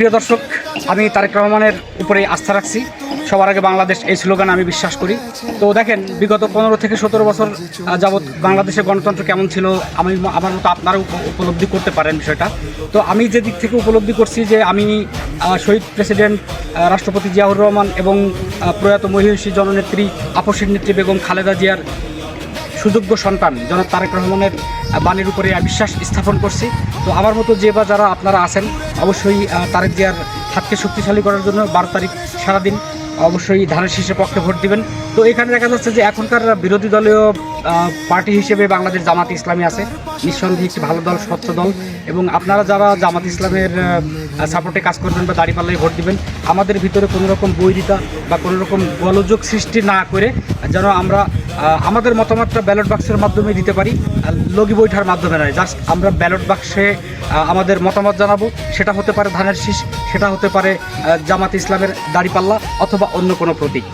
প্রিয় দর্শক, আমি তারেক রহমানের উপরে আস্থা রাখছি। সবার আগে বাংলাদেশ, এই স্লোগান আমি বিশ্বাস করি। তো দেখেন, বিগত 15 থেকে 17 বছর যাবৎ বাংলাদেশের গণতন্ত্র কেমন ছিল আমার মতো আপনারাও উপলব্ধি করতে পারেন বিষয়টা। তো আমি যে দিক থেকে উপলব্ধি করছি যে আমি শহীদ প্রেসিডেন্ট রাষ্ট্রপতি জিয়াউর রহমান এবং প্রয়াত মহিষী জননেত্রী আপসের নেত্রী বেগম খালেদা জিয়ার সুযোগ্য সন্তান জনাব তারেক রহমানের বাণীর উপরে বিশ্বাস স্থাপন করছি। তো আমার মতো যে বা যারা আপনারা আছেন, অবশ্যই তারেক জিয়ার হাতকে শক্তিশালী করার জন্য 12 তারিখ সারাদিন অবশ্যই ধানের শীষের পক্ষে ভোট দিবেন। তো এখানে দেখা যাচ্ছে যে এখনকার বিরোধী দলীয় পার্টি হিসেবে বাংলাদেশ জামাত ইসলামী আছে, নিঃসন্দেহে একটি ভালো দল, স্বচ্ছ দল। এবং আপনারা যারা জামাত ইসলামের সাপোর্টে কাজ করবেন বা দাঁড়িপাল্লায় ভোট দিবেন, আমাদের ভিতরে কোনো রকম বৈরিতা বা কোনো রকম গোলযোগ সৃষ্টি না করে যেন আমরা আমাদের মতামতটা ব্যালট বাক্সের মাধ্যমে দিতে পারি, লগি বৈঠার মাধ্যমে নয়। জাস্ট আমরা ব্যালট বাক্সে আমাদের মতামত জানাবো। সেটা হতে পারে ধানের শীষ, সেটা হতে পারে জামাত ইসলামের দাঁড়িপাল্লা, অথবা অন্য কোনো প্রতীক।